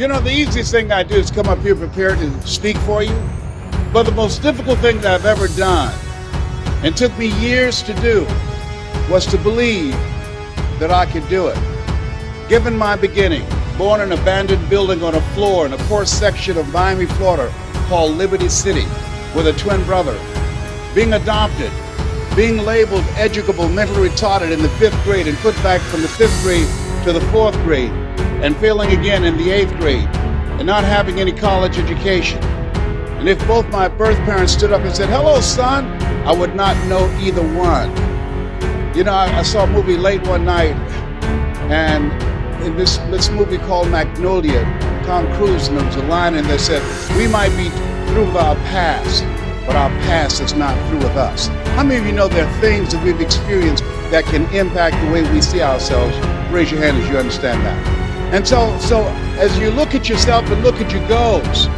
You know, the easiest thing I do is come up here prepared to speak for you. But the most difficult thing that I've ever done, and took me years to do, was to believe that I could do it. Given my beginning, born in an abandoned building on a floor in a poor section of Miami, Florida, called Liberty City, with a twin brother, being adopted, being labeled educable, mentally retarded in the 5th grade and put back from the 5th grade to the 4th grade, and failing again in the 8th grade, and not having any college education. And if both my birth parents stood up and said, "Hello, son," I would not know either one. You know, I saw a movie late one night, and in this movie called Magnolia, Tom Cruise, and there was a line in there that said, "We might be through with our past, but our past is not through with us." How many of you know there are things that we've experienced that can impact the way we see ourselves? Raise your hand as you understand that. And so as you look at yourself and look at your goals,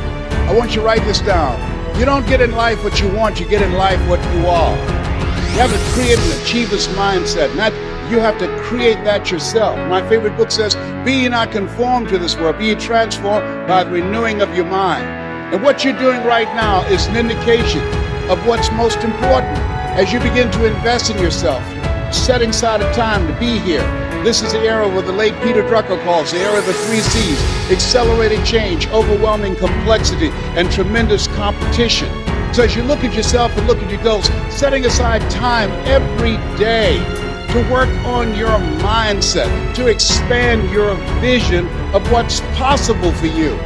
I want you to write this down. You don't get in life what you want, you get in life what you are. You have to create an achiever's mindset, not you have to create that yourself. My favorite book says, "Be ye not conformed to this world, be ye transformed by the renewing of your mind." And what you're doing right now is an indication of what's most important as you begin to invest in yourself, setting aside a time to be here. This is the era what the late Peter Drucker calls the era of the 3 C's: accelerated change, overwhelming complexity, and tremendous competition. So as you look at yourself and look at your goals, setting aside time every day to work on your mindset, to expand your vision of what's possible for you.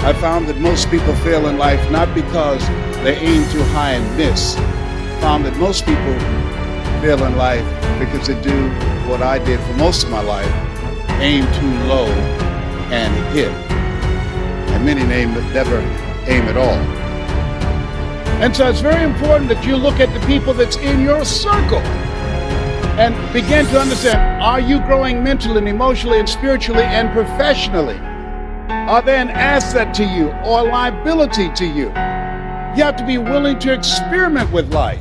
I found that most people fail in life not because they aim too high and miss. I found that most people fail in life because they do what I did for most of my life, aim too low and hit. And many never aim at all. And so it's very important that you look at the people that's in your circle and begin to understand, are you growing mentally and emotionally and spiritually and professionally? Are they an asset to you or a liability to you? You have to be willing to experiment with life.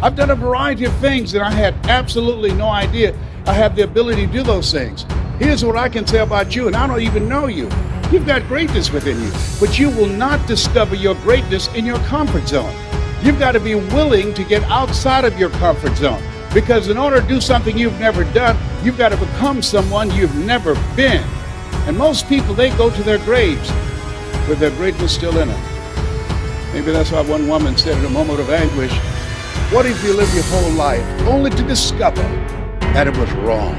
I've done a variety of things and I had absolutely no idea I have the ability to do those things. Here's what I can say about you, and I don't even know you. You've got greatness within you, but you will not discover your greatness in your comfort zone. You've got to be willing to get outside of your comfort zone, because in order to do something you've never done, you've got to become someone you've never been. And most people, they go to their graves with their greatness still in them. Maybe that's why one woman said in a moment of anguish, "What if you live your whole life only to discover that it was wrong?"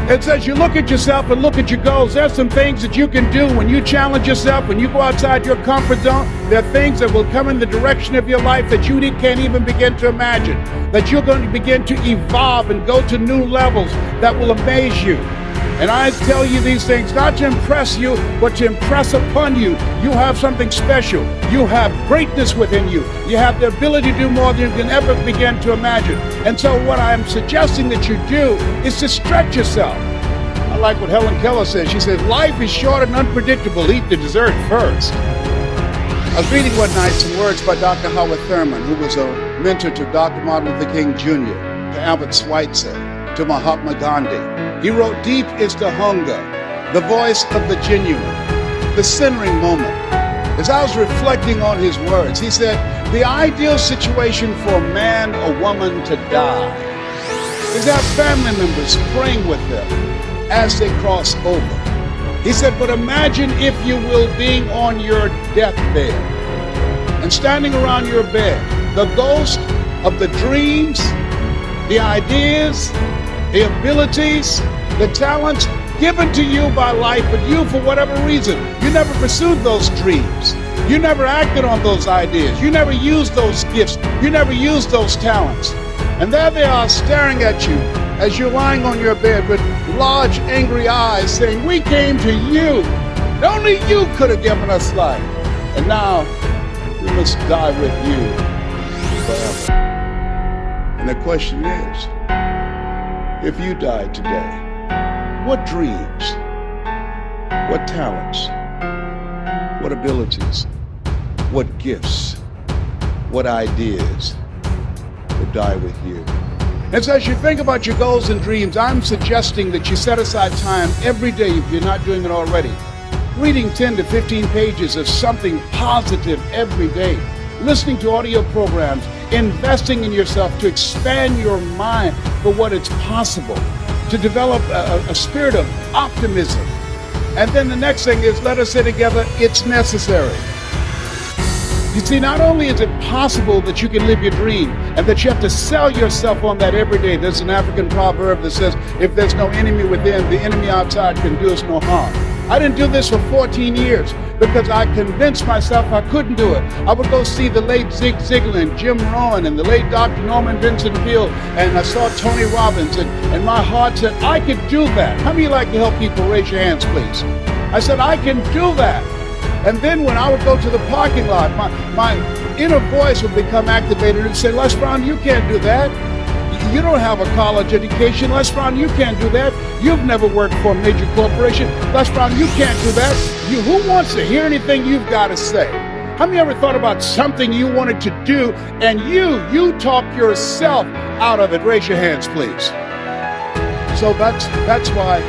It says you look at yourself and look at your goals. There's some things that you can do when you challenge yourself, when you go outside your comfort zone. There are things that will come in the direction of your life that you can't even begin to imagine, that you're going to begin to evolve and go to new levels that will amaze you. And I tell you these things not to impress you, but to impress upon you. You have something special. You have greatness within you. You have the ability to do more than you can ever begin to imagine. And so what I'm suggesting that you do is to stretch yourself. I like what Helen Keller says. She says, "Life is short and unpredictable. Eat the dessert first." I was reading one night some words by Dr. Howard Thurman, who was a mentor to Dr. Martin Luther King Jr., to Albert Schweitzer, to Mahatma Gandhi. He wrote, "Deep is the hunger, the voice of the genuine, the centering moment." As I was reflecting on his words, he said, the ideal situation for a man or woman to die is to have family members praying with them as they cross over. He said, but imagine, if you will, being on your deathbed and standing around your bed, the ghost of the dreams, the ideas, the abilities, the talents given to you by life, but you, for whatever reason, you never pursued those dreams. You never acted on those ideas. You never used those gifts. You never used those talents. And there they are staring at you as you're lying on your bed with large, angry eyes saying, "We came to you. Only you could have given us life. And now we must die with you forever." And the question is, if you died today, what dreams, what talents, what abilities, what gifts, what ideas would die with you? And so as you think about your goals and dreams, I'm suggesting that you set aside time every day, if you're not doing it already, reading 10 to 15 pages of something positive every day, listening to audio programs, investing in yourself to expand your mind for what is possible, to develop a spirit of optimism. And then the next thing is, let us say together, it's necessary. You see, not only is it possible that you can live your dream and that you have to sell yourself on that every day. There's an African proverb that says, if there's no enemy within, the enemy outside can do us no harm. I didn't do this for 14 years because I convinced myself I couldn't do it. I would go see the late Zig Ziglar and Jim Rohn and the late Dr. Norman Vincent Peale, and I saw Tony Robbins, and my heart said, I could do that. How many of you like to help people? Raise your hands, please. I said, I can do that. And then when I would go to the parking lot, my inner voice would become activated and say, Les Brown, you can't do that. You don't have a college education. Les Brown, you can't do that. You've never worked for a major corporation. Les Brown, you can't do that. Who wants to hear anything you've got to say? How many ever thought about something you wanted to do and you talk yourself out of it? Raise your hands, please. So that's why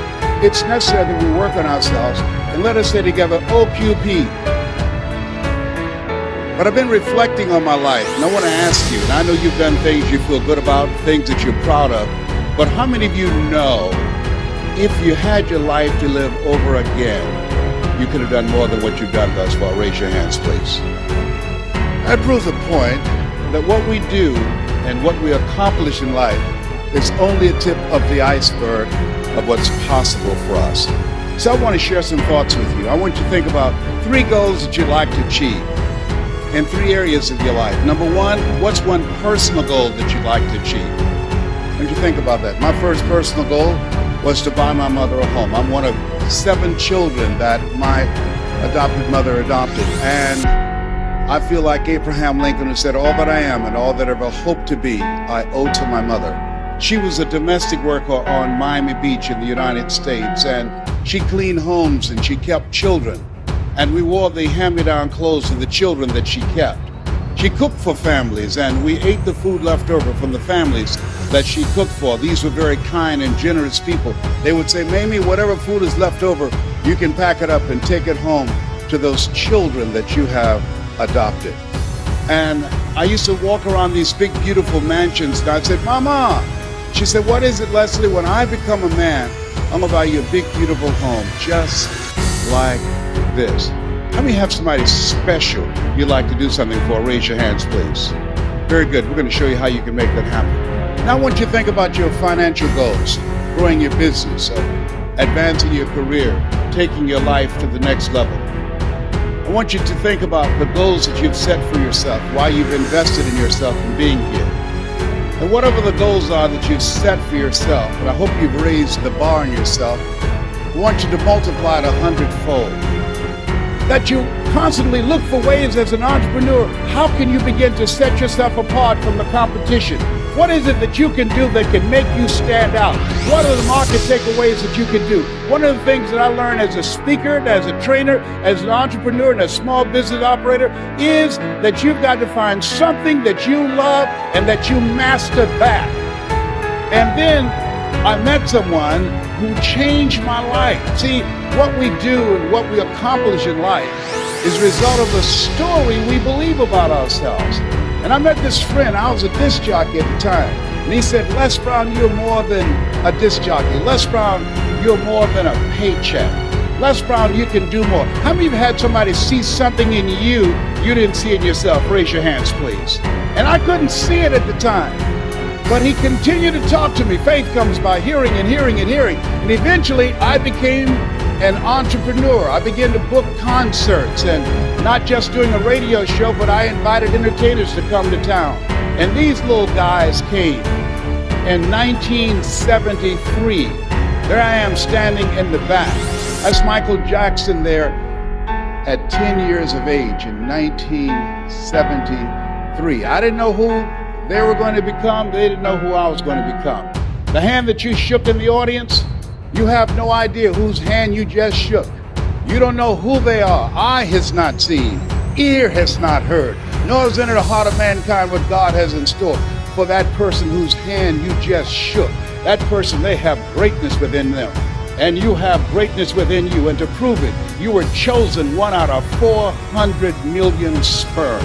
it's necessary that we work on ourselves. And let us say together, OQP. But I've been reflecting on my life, and I want to ask you, and I know you've done things you feel good about, things that you're proud of, but how many of you know if you had your life to live over again, you could have done more than what you've done thus far? Raise your hands, please. That proves the point that what we do and what we accomplish in life is only a tip of the iceberg of what's possible for us. So I want to share some thoughts with you. I want you to think about 3 goals that you'd like to achieve in 3 areas of your life. Number 1, what's one personal goal that you'd like to achieve? I want you to think about that. My first personal goal was to buy my mother a home. I'm one of 7 children that my adopted mother adopted. And I feel like Abraham Lincoln, who said, all that I am and all that I ever hope to be, I owe to my mother. She was a domestic worker on Miami Beach in the United States, and she cleaned homes and she kept children. And we wore the hand-me-down clothes of the children that she kept. She cooked for families, and we ate the food left over from the families that she cooked for. These were very kind and generous people. They would say, Mamie, whatever food is left over, you can pack it up and take it home to those children that you have adopted. And I used to walk around these big, beautiful mansions, and I'd say, Mama. She said, what is it, Leslie? When I become a man, I'm gonna buy you a big, beautiful home, just like this. How many have somebody special you'd like to do something for? Raise your hands, please. Very good. We're going to show you how you can make that happen. Now I want you to think about your financial goals, growing your business, advancing your career, taking your life to the next level. I want you to think about the goals that you've set for yourself, why you've invested in yourself and being here. And whatever the goals are that you've set for yourself, and I hope you've raised the bar on yourself, I want you to multiply it 100-fold. That you constantly look for ways as an entrepreneur, how can you begin to set yourself apart from the competition? What is it that you can do that can make you stand out? What are the market takeaways that you can do? One of the things that I learned as a speaker, as a trainer, as an entrepreneur, and a small business operator is that you've got to find something that you love and that you master that. And then I met someone who changed my life. See, what we do and what we accomplish in life is a result of the story we believe about ourselves. And I met this friend, I was a disc jockey at the time, and he said, Les Brown, you're more than a disc jockey. Les Brown, you're more than a paycheck. Les Brown, you can do more. How many of you had somebody see something in you didn't see in yourself? Raise your hands, please. And I couldn't see it at the time. But he continued to talk to me. Faith comes by hearing and hearing and hearing. And eventually I became an entrepreneur. I began to book concerts, and not just doing a radio show, but I invited entertainers to come to town. And these little guys came in 1973. There I am standing in the back. That's Michael Jackson there at 10 years of age in 1973. I didn't know who they were going to become. They didn't know who I was going to become. The hand that you shook in the audience, you have no idea whose hand you just shook. You don't know who they are. Eye has not seen, ear has not heard, nor has entered the heart of mankind what God has in store for that person whose hand you just shook. That person, they have greatness within them. and you have greatness within you. And to prove it, you were chosen 1 out of 400 million sperm.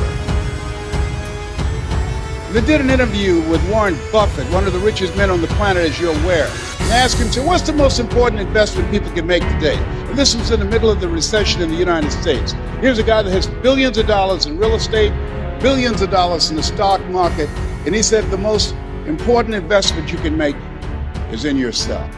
They did an interview with Warren Buffett, one of the richest men on the planet, as you're aware, and asked him, so what's the most important investment people can make today? And this was in the middle of the recession in the United States. Here's a guy that has billions of dollars in real estate, billions of dollars in the stock market, and he said the most important investment you can make is in yourself.